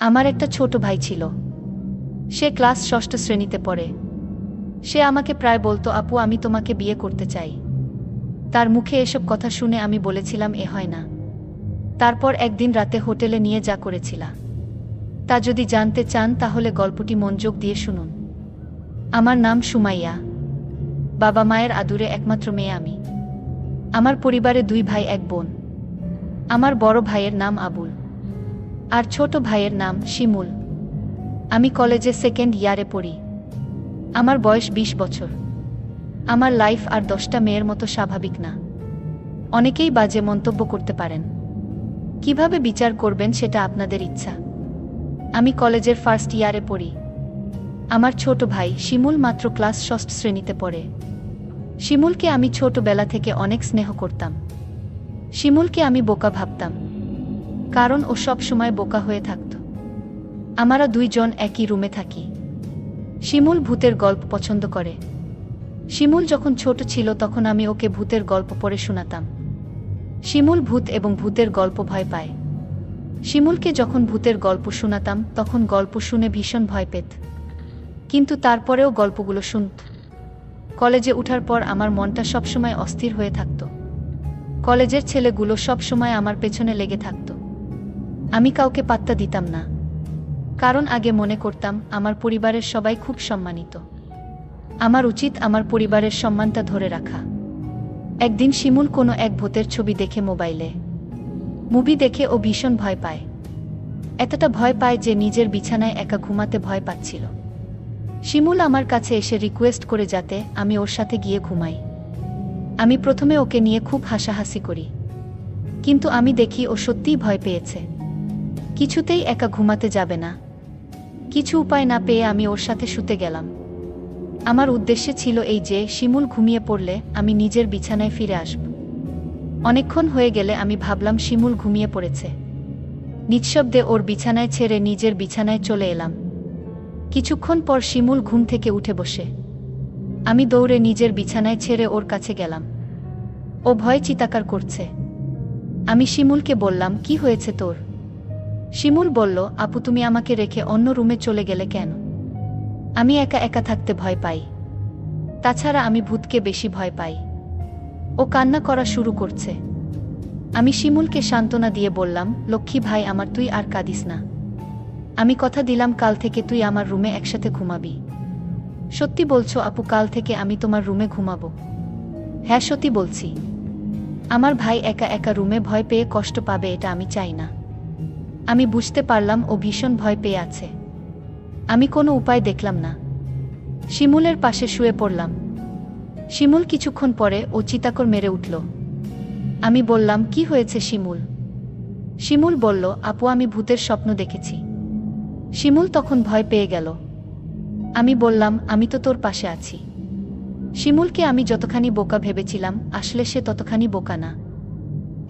আমার একটা ছোট ভাই ছিল। সে ক্লাস ষষ্ঠ শ্রেণীতে পড়ে। সে আমাকে প্রায় বলতো, আপু আমি তোমাকে বিয়ে করতে চাই। তার মুখে এসব কথা শুনে আমি বলেছিলাম এ হয় না। তারপর একদিন রাতে হোটেলে নিয়ে যা করেছিলা তা যদি জানতে চান তাহলে গল্পটি মনোযোগ দিয়ে শুনুন। আমার নাম সুমাইয়া। বাবা মায়ের আদুরে একমাত্র মেয়ে আমি। আমার পরিবারে 2 ভাই 1 বোন। আমার বড় ভাইয়ের নাম আবুল আর ছোট ভাইয়ের নাম শিমুল। আমি কলেজে 2nd ইয়ারে পড়ি। আমার বয়স 20 বছর। আমার লাইফ আর 10টা মেয়ের মতো স্বাভাবিক না। অনেকেই বাজে মন্তব্য করতে পারেন। কিভাবে বিচার করবেন সেটা আপনাদের ইচ্ছা। আমি কলেজের 1st ইয়ারে পড়ি। আমার ছোট ভাই শিমুল মাত্র ক্লাস 6ষ্ঠ শ্রেণীতে পড়ে। শিমুলকে আমি ছোটবেলা থেকে অনেক স্নেহ করতাম। শিমুলকে আমি বোকা ভাবতাম, কারণ ও সব সময় বোকা হয়ে থাকত। আমরা 2 জন একই রুমে থাকি। শিমুল ভূতের গল্প পছন্দ করে। শিমুল যখন ছোট ছিল তখন আমি ওকে ভূতের গল্প পড়ে শোনাতাম। শিমুল ভূত এবং ভূতের গল্প ভয় পায়। শিমুলকে যখন ভূতের গল্প শোনাতাম তখন গল্প শুনে ভীষণ ভয় পেত, কিন্তু তারপরেও গল্পগুলো শুনত। কলেজে ওঠার পর আমার মনটা সবসময় অস্থির হয়ে থাকত। কলেজের ছেলেগুলো সবসময় আমার পেছনে লেগে থাকত। আমি কাউকে পাত্তা দিতাম না, কারণ আগে মনে করতাম আমার পরিবারের সবাই খুব সম্মানিত। আমার উচিত আমার পরিবারের সম্মানটা ধরে রাখা। একদিন শিমুল কোনো এক ভূতের ছবি দেখে মোবাইলে। মুভি দেখে ও ভীষণ ভয় পায়। এতটা ভয় পায় যে নিজের বিছানায় একা ঘুমাতে ভয় পাচ্ছিল। শিমুল আমার কাছে এসে রিকোয়েস্ট করে যাতে আমি ওর সাথে গিয়ে ঘুমাই। আমি প্রথমে ওকে নিয়ে খুব হাসাহাসি করি, কিন্তু আমি দেখি ও সত্যিই ভয় পেয়েছে। কিছুতেই একা ঘুমাতে যাবে না। কিছু উপায় না পেয়ে আমি ওর সাথে শুতে গেলাম। আমার উদ্দেশ্য ছিল এই যে শিমুল ঘুমিয়ে পড়লে আমি নিজের বিছানায় ফিরে আসব। অনেকক্ষণ হয়ে গেলে আমি ভাবলাম শিমুল ঘুমিয়ে পড়েছে। নিঃশব্দে ওর বিছানায় ছেড়ে নিজের বিছানায় চলে এলাম। কিছুক্ষণ পর শিমুল ঘুম থেকে উঠে বসে। আমি দৌড়ে নিজের বিছানায় ছেড়ে ওর কাছে গেলাম। ও ভয়ে চিৎকার করছে। আমি শিমুলকে বললাম, কি হয়েছে তোর? শিমুল বলল, আপু তুমি আমাকে রেখে অন্য রুমে চলে গেলে কেন? আমি একা একা থাকতে ভয় পাই। তাছাড়া আমি ভূতকে বেশি ভয় পাই। ও কান্না করা শুরু করছে। আমি শিমুলকে সান্ত্বনা দিয়ে বললাম, লক্ষ্মী ভাই আমার, তুই আর কাঁদিস না। আমি কথা দিলাম কাল থেকে তুই আমার রুমে একসাথে ঘুমাবি। সত্যি বলছো আপু? কাল থেকে আমি তোমার রুমে ঘুমাবো? হ্যাঁ সত্যি বলছি। আমার ভাই একা একা রুমে ভয় পেয়ে কষ্ট পাবে, এটা আমি চাই না। আমি বুঝতে পারলাম ও ভীষণ ভয় পেয়ে আছে। আমি কোনো উপায় দেখলাম না। শিমুলের পাশে শুয়ে পড়লাম। শিমুল কিছুক্ষণ পরে ও চিৎকার মেরে উঠল। আমি বললাম, কি হয়েছে শিমুল? শিমুল বলল, আপু আমি ভূতের স্বপ্ন দেখেছি। শিমুল তখন ভয় পেয়ে গেল। আমি বললাম, আমি তো তোর পাশে আছি। শিমুলকে আমি যতখানি বোকা ভেবেছিলাম আসলে সে ততখানি বোকা না।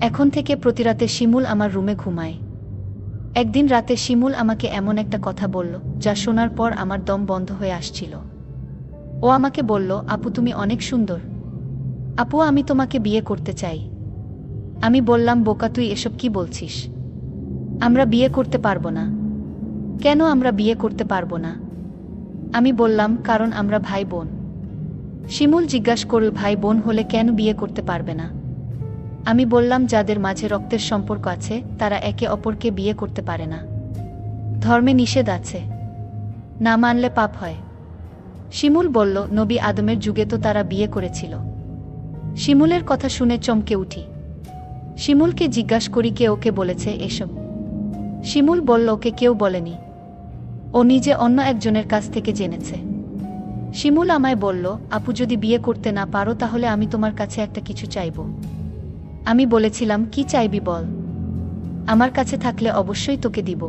এখন থেকে প্রতি রাতে শিমুল আমার রুমে ঘুমায়। একদিন রাতে শিমুল আমাকে এমন একটা কথা বলল যা শোনার পর আমার দম বন্ধ হয়ে আসছিল। ও আমাকে বলল, আপু তুমি অনেক সুন্দর। আপু আমি তোমাকে বিয়ে করতে চাই। আমি বললাম, বোকা তুই এসব কি বলছিস? আমরা বিয়ে করতে পারবো না। কেন আমরা বিয়ে করতে পারবো না? আমি বললাম, কারণ আমরা ভাই বোন। শিমুল জিজ্ঞাসা করল, ভাই বোন হলে কেন বিয়ে করতে পারবে না? আমি বললাম, যাদের মাঝে রক্তের সম্পর্ক আছে তারা একে অপরকে বিয়ে করতে পারে না। ধর্মে নিষেধ আছে, না মানলে পাপ হয়। শিমুল বলল, নবী আদমের যুগে তো তারা বিয়ে করেছিল। শিমুলের কথা শুনে চমকে উঠি। শিমুলকে জিজ্ঞাসা করি, কে ওকে বলেছে এসব? শিমুল বলল, ওকে কেউ বলেনি, ও নিজে অন্য একজনের কাছ থেকে জেনেছে। শিমুল আমায় বলল, আপু যদি বিয়ে করতে না পারো তাহলে আমি তোমার কাছে একটা কিছু চাইব। আমি বলেছিলাম, কি চাইবি বল, আমার কাছে থাকলে অবশ্যই তোকে দিব।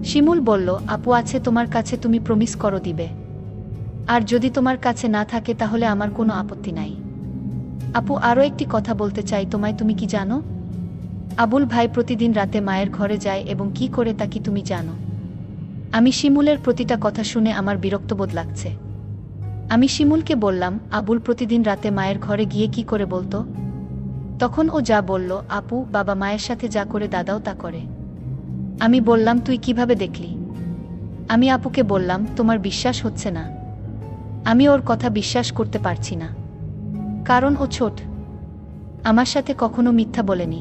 শিমুল বলল, আপু আছে তোমার কাছে, তুমি প্রমিস করো দিবে। আর যদি তোমার কাছে না থাকে তাহলে আমার কোনো আপত্তি নাই। আপু আরও একটি কথা বলতে চাই তোমায়, তুমি কি জানো? আবুল ভাই প্রতিদিন রাতে মায়ের ঘরে যায় এবং কি করে তা কি তুমি জানো? আমি শিমুলের প্রতিটা কথা শুনে আমার বিরক্তবোধ লাগছে। আমি শিমুলকে বললাম, আবুল প্রতিদিন রাতে মায়ের ঘরে গিয়ে কি করে বলতো? তখন ও যা বলল, আপু বাবা মায়ের সাথে যা করে দাদাও তা করে। আমি বললাম, তুই কিভাবে দেখলি? আমি আপুকে বললাম, তোমার বিশ্বাস হচ্ছে না। আমি ওর কথা বিশ্বাস করতে পারছি না, কারণ ও ছোট, আমার সাথে কখনো মিথ্যা বলেনি,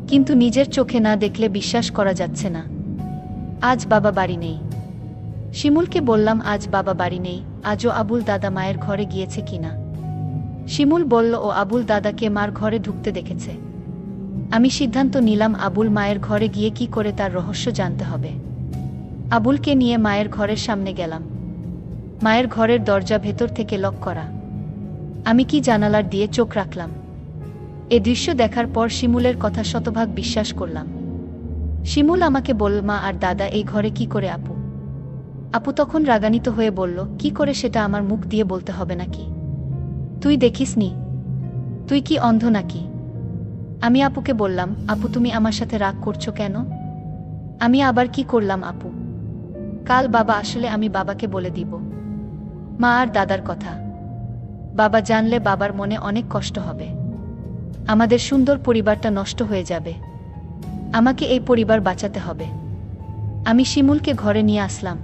কিন্তু নিজের চোখে না দেখলে বিশ্বাস করা যাচ্ছে না। আজ বাবা বাড়ি নেই। শিমুলকে বললাম, আজ বাবা বাড়ি নেই, আজও আবুল দাদা মায়ের ঘরে গিয়েছে কিনা। শিমুল বলল, ও আবুল দাদাকে মার ঘরে ঢুকতে দেখেছে। আমি সিদ্ধান্ত নিলাম আবুল মায়ের ঘরে গিয়ে কি করে তার রহস্য জানতে হবে। আবুলকে নিয়ে মায়ের ঘরের সামনে গেলাম। মায়ের ঘরের দরজা ভেতর থেকে লক করা। আমি কি জানালার দিয়ে চোখ রাখলাম। এ দৃশ্য দেখার পর শিমুলের কথা শতভাগ বিশ্বাস করলাম। শিমুল আমাকে বলল, মা আর দাদা এই ঘরে কি করে? আপু আপু তখন রাগান্বিত হয়ে বলল, কি করে সেটা আমার মুখ দিয়ে বলতে হবে নাকি? তুই দেখিসনি? তুই কি অন্ধ নাকি? আমি আপুকে বললাম, আপু তুমি আমার সাথে রাগ করছো কেন? আমি আবার কি করলাম আপু? কাল বাবা আসলে আমি বাবাকে বলে দিব মা আর দাদার কথা। বাবা জানলে বাবার মনে অনেক কষ্ট হবে। আমাদের সুন্দর পরিবারটা নষ্ট হয়ে যাবে। আমাকে এই পরিবার বাঁচাতে হবে। আমি শিমুলকে ঘরে নিয়ে আসলাম।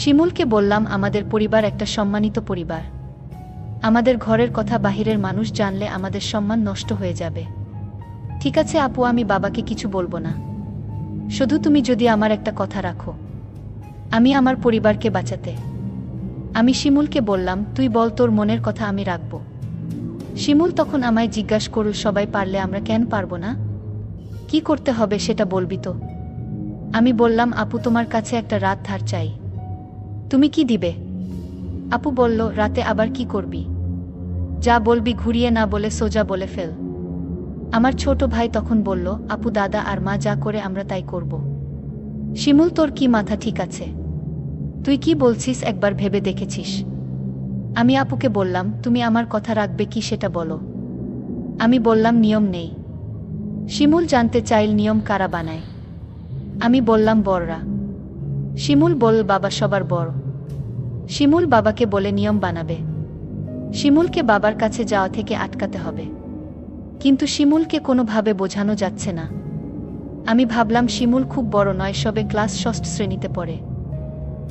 শিমুলকে বললাম, আমাদের পরিবার একটা সম্মানিত পরিবার। আমাদের ঘরের কথা বাহিরের মানুষ জানলে আমাদের সম্মান নষ্ট হয়ে যাবে। ঠিক আছে আপু, আমি বাবাকে কিছু বলবো না। শুধু তুমি যদি আমার একটা কথা রাখো, আমি আমার পরিবারকে বাঁচাতে। আমি শিমুলকে বললাম, তুই বল তোর মনের কথা, আমি রাখব। শিমুল তখন আমায় জিজ্ঞাসা করল, সবাই পারলে আমরা কেন পারবো না? কি করতে হবে সেটা বলবি তো? আমি বললাম, আপু তোমার কাছে একটা রাত ধার চাই। তুমি কি দিবে? আপু বলল, রাতে আবার কি করবি? যা বলবি ঘুরিয়ে না বলে সোজা বলে ফেল। আমার ছোট ভাই তখন বলল, আপু দাদা আর মা যা করে আমরা তাই করব। শিমুল, তোর কি মাথা ঠিক আছে? তুই কি বলছিস একবার ভেবে দেখেছিস? আমি আপুকে বললাম, তুমি আমার কথা রাখবে কি সেটা বলো। আমি বললাম, নিয়ম নেই। শিমুল জানতে চাইল, নিয়ম কারা বানায়? আমি বললাম, বড়রা। শিমুল বলল, বাবা সবার বড়। শিমুল বাবাকে বলে নিয়ম বানাবে। শিমুলকে বাবার কাছে যাওয়া থেকে আটকাতে হবে। কিন্তু শিমুলকে কোনোভাবে বোঝানো যাচ্ছে না। আমি ভাবলাম, শিমুল খুব বড় নয়, সবে ক্লাস 6 শ্রেণীতে পড়ে।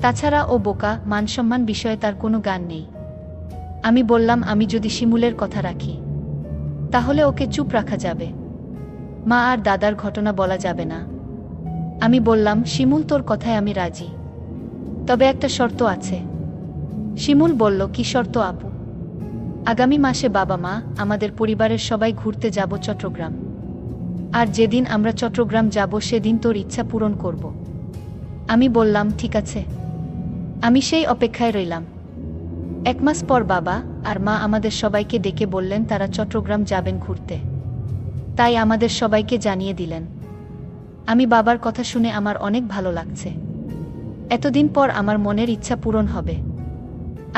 তাছাড়া ও বোকা, মানসম্মান বিষয়ে তার কোনো জ্ঞান নেই। আমি বললাম, আমি যদি শিমুলের কথা রাখি, তাহলে ওকে চুপ রাখা যাবে, মা আর দাদার ঘটনা বলা যাবে না। আমি বললাম, শিমুল তোর কথায় আমি রাজি, তবে একটা শর্ত আছে। শিমুল বলল, কি শর্ত আপু? আগামী মাসে বাবা মা আমাদের পরিবারের সবাই ঘুরতে যাব চট্টগ্রাম। আর যেদিন আমরা চট্টগ্রাম যাব সেদিন তোর ইচ্ছা পূরণ করব। আমি বললাম, ঠিক আছে। আমি সেই অপেক্ষায় রইলাম। 1 মাস পর বাবা আর মা আমাদের সবাইকে ডেকে বললেন তারা চট্টগ্রাম যাবেন ঘুরতে। তাই আমাদের সবাইকে জানিয়ে দিলেন। আমি বাবার কথা শুনে আমার অনেক ভালো লাগছে। এতদিন পর আমার মনের ইচ্ছা পূরণ হবে।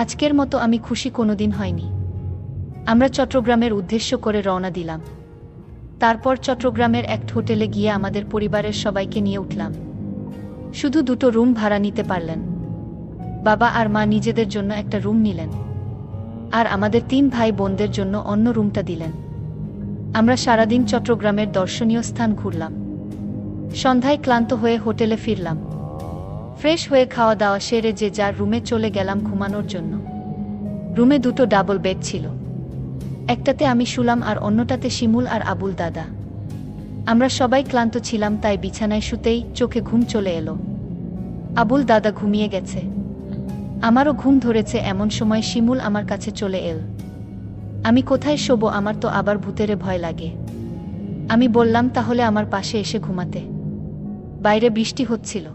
আজকের মতো আমি খুশি কোনোদিন হয়নি। আমরা চট্টগ্রামের উদ্দেশ্য করে রওনা দিলাম। তারপর চট্টগ্রামের এক হোটেলে গিয়ে আমাদের পরিবারের সবাইকে নিয়ে উঠলাম। শুধু 2টো রুম ভাড়া নিতে পারলেন। বাবা আর মা নিজেদের জন্য একটা রুম নিলেন, আর আমাদের 3 ভাই বোনদের জন্য অন্য রুমটা দিলেন। আমরা সারাদিন চট্টগ্রামের দর্শনীয় স্থান ঘুরলাম। সন্ধ্যায় ক্লান্ত হয়ে হোটেলে ফিরলাম। ফ্রেশ হয়ে খাওয়া দাওয়া সেরে যে যার রুমে চলে গেলাম ঘুমানোর জন্য। রুমে 2টো ডাবল বেড ছিল। একটাতে আমি শুলাম আর অন্যটাতে শিমুল আর আবুল দাদা। আমরা সবাই ক্লান্ত ছিলাম, তাই বিছানায় শুতেই চোখে ঘুম চলে এলো। আবুল দাদা ঘুমিয়ে গেছে, আমারও ঘুম ধরেছে। এমন সময় শিমুল আমার কাছে চলে এল। আমি কোথায় শোবো? আমার তো আবার ভূতেরে ভয় লাগে। আমি বললাম, তাহলে আমার পাশে এসে ঘুমাতে। বাইরে বৃষ্টি হচ্ছিল,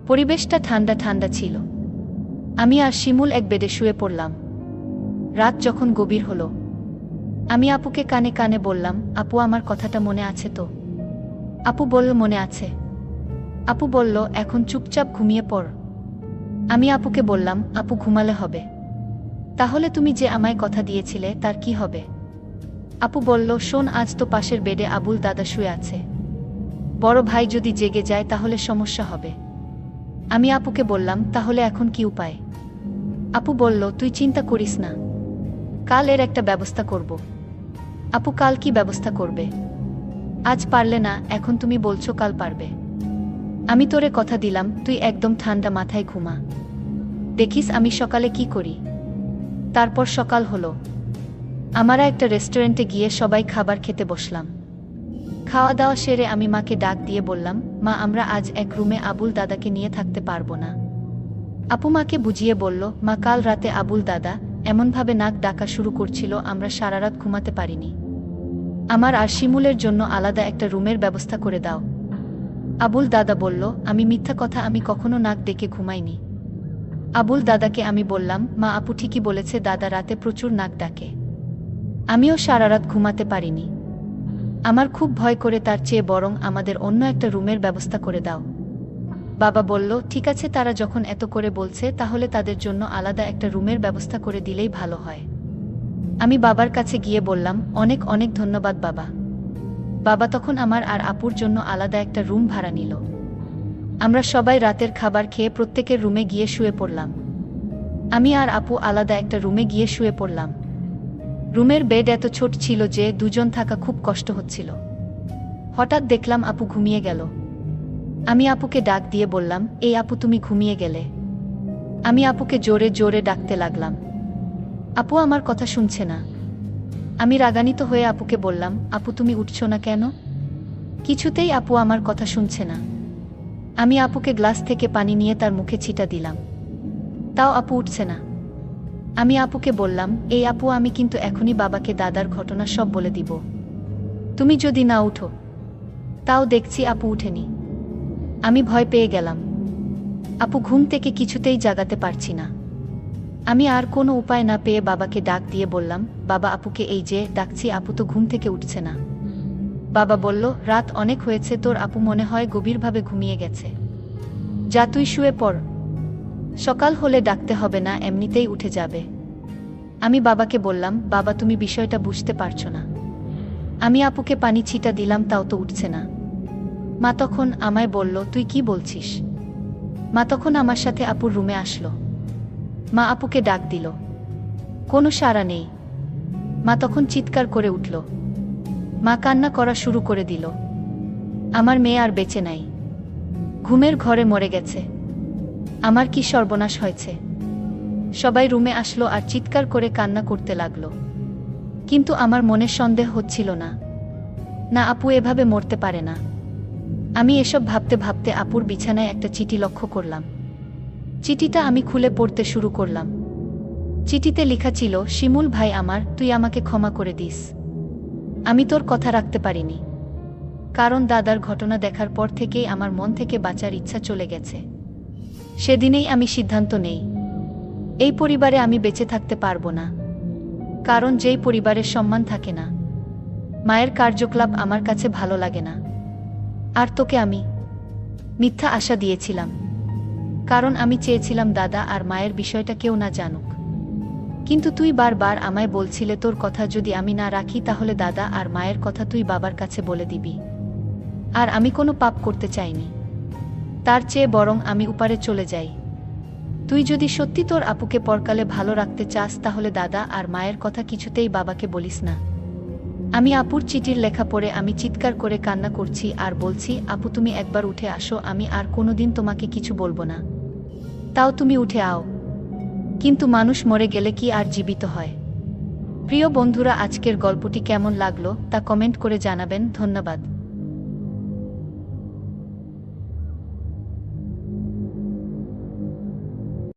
পরিবেশটা ঠান্ডা ঠান্ডা ছিল। আমি আর শিমুল এক বেডে শুয়ে পড়লাম। রাত যখন গভীর হলো, আমি আপুকে কানে কানে বললাম, আপু আমার কথাটা মনে আছে তো? আপু বলল, মনে আছে। আপু বলল, এখন চুপচাপ ঘুমিয়ে পড়। আমি আপুকে বললাম, আপু ঘুমালে হবে, তাহলে তুমি যে আমায় কথা দিয়েছিলে তার কি হবে? আপু বলল, শোন, আজ তো পাশের বেডে আবুল দাদা শুয়ে আছে। বড় ভাই যদি জেগে যায় তাহলে সমস্যা হবে। আমি আপুকে বললাম, তাহলে এখন কি উপায়? আপু বলল, তুই চিন্তা করিস না, কাল এর একটা ব্যবস্থা করব। আপু, কাল কি ব্যবস্থা করবে? আজ পারলে না, এখন তুমি বলছো কাল পারবে। আমি তোরে কথা দিলাম, তুই একদম ঠান্ডা মাথায় ঘুমা। দেখিস আমি সকালে কি করি। তারপর সকাল হলো। আমরা একটা রেস্টুরেন্টে গিয়ে সবাই খাবার খেতে বসলাম। খাওয়া দাওয়া সেরে আমি মাকে ডাক দিয়ে বললাম, মা আমরা আজ এক রুমে আবুল দাদাকে নিয়ে থাকতে পারবো না। আপু মাকে বুঝিয়ে বলল, মা কাল রাতে আবুল দাদা এমনভাবে নাক ডাকা শুরু করছিল আমরা সারা রাত ঘুমাতে পারিনি। আমার আর শিমুলের জন্য আলাদা একটা রুমের ব্যবস্থা করে দাও। আবুল দাদা বলল, আমি মিথ্যা কথা, আমি কখনো নাক ডেকে ঘুমাইনি। আবুল দাদাকে আমি বললাম, মা আপু ঠিকই বলেছে, দাদা রাতে প্রচুর নাক ডাকে। আমিও সারা রাত ঘুমাতে পারিনি। আমার খুব ভয় করে, তার চেয়ে বরং আমাদের অন্য একটা রুমের ব্যবস্থা করে দাও। বাবা বলল, ঠিক আছে, তারা যখন এত করে বলছে তাহলে তাদের জন্য আলাদা একটা রুমের ব্যবস্থা করে দিলেই ভালো হয়। আমি বাবার কাছে গিয়ে বললাম, অনেক অনেক ধন্যবাদ বাবা। বাবা তখন আমার আর আপুর জন্য আলাদা একটা রুম ভাড়া নিল। আমরা সবাই রাতের খাবার খেয়ে প্রত্যেকের রুমে গিয়ে শুয়ে পড়লাম। আমি আর আপু আলাদা একটা রুমে গিয়ে শুয়ে পড়লাম। রুমের বেড এত ছোট ছিল যে দুজন থাকা খুব কষ্ট হচ্ছিল। হঠাৎ দেখলাম আপু ঘুমিয়ে গেল। আমি আপুকে ডাক দিয়ে বললাম, এই আপু তুমি ঘুমিয়ে গেলে। আমি আপুকে জোরে জোরে ডাকতে লাগলাম। আপু আমার কথা শুনছে না। আমি রাগান্বিত হয়ে আপুকে বললাম, আপু তুমি উঠছো না কেন? কিছুতেই আপু আমার কথা শুনছে না। আমি আপুকে গ্লাস থেকে পানি নিয়ে তার মুখে ছিটা দিলাম, তাও আপু উঠছে না। আমি আপুকে বললাম, এই আপু আমি কিন্তু এখনই বাবাকে দাদার ঘটনা সব বলে দিব। তুমি যদি না উঠো। তাও দেখছি আপু উঠেনি। আমি ভয় পেয়ে গেলাম। আপু ঘুম থেকে কিছুতেই জাগাতে পারছি না। আমি আর কোনো উপায় না পেয়ে বাবাকে ডাক দিয়ে বললাম, বাবা আপুকে এই যে ডাকছি, আপু তো ঘুম থেকে উঠছে না। বাবা বলল, রাত অনেক হয়েছে, তোর আপু মনে হয় গভীরভাবে ঘুমিয়ে গেছে। যা তুই শুয়ে পড়, সকাল হলে ডাকতে হবে না, এমনিতেই উঠে যাবে। আমি বাবাকে বললাম, বাবা তুমি বিষয়টা বুঝতে পারছো না। আমি আপুকে পানি ছিটা দিলাম, তাও তো উঠছে না। মা তখন আমায় বলল, তুই কি বলছিস? মা তখন আমার সাথে আপুর রুমে আসলো। মা আপুকে ডাক দিল, কোনো সাড়া নেই। মা তখন চিৎকার করে উঠল। মা কান্না করা শুরু করে দিল, আমার মেয়ে আর বেঁচে নাই, ঘুমের ঘরে মরে গেছে, আমার কি সর্বনাশ হয়েছে। সবাই রুমে আসলো আর চিৎকার করে কান্না করতে লাগলো। কিন্তু আমার মনে সন্দেহ হচ্ছিল না, না আপু এভাবে মরতে পারে না। আমি এসব ভাবতে ভাবতে আপুর বিছানায় একটা চিঠি লক্ষ্য করলাম। চিঠিটা আমি খুলে পড়তে শুরু করলাম। চিঠিতে লেখা ছিল, শিমুল ভাই আমার, তুই আমাকে ক্ষমা করে দিস। আমি তোর কথা রাখতে পারিনি, কারণ দাদার ঘটনা দেখার পর থেকেই আমার মন থেকে বাঁচার ইচ্ছা চলে গেছে। সেদিনেই আমি সিদ্ধান্ত নেই, এই পরিবারে আমি বেঁচে থাকতে পারবো না। কারণ যেই পরিবারের সম্মান থাকে না, মায়ের কার্যকলাপ আমার কাছে ভালো লাগে না। আর তোকে আমি মিথ্যা আশা দিয়েছিলাম, কারণ আমি চেয়েছিলাম দাদা আর মায়ের বিষয়টা কেউ না জানুক। কিন্তু তুই বারবার আমায় বলছিলে, তোর কথা যদি আমি না রাখি তাহলে দাদা আর মায়ের কথা তুই বাবার কাছে বলে দিবি। আর আমি কোনো পাপ করতে চাইনি, তার চেয়ে বরং আমি উপারে চলে যাই। তুই যদি সত্যি তোর আপুকে পরকালে ভালো রাখতে চাস তাহলে দাদা আর মায়ের কথা কিছুতেই বাবাকে বলিস না। আমি আপুর চিঠির লেখা পড়ে আমি চিৎকার করে কান্না করছি আর বলছি, আপু তুমি একবার উঠে আসো, আমি আর কোনোদিন তোমাকে কিছু বলবো না। তাও তুমি উঠে আও। কিন্তু মানুষ মরে গেলে কি আর জীবিত হয়? প্রিয় বন্ধুরা, আজকের গল্পটি কেমন লাগলো তা কমেন্ট করে জানাবেন। ধন্যবাদ।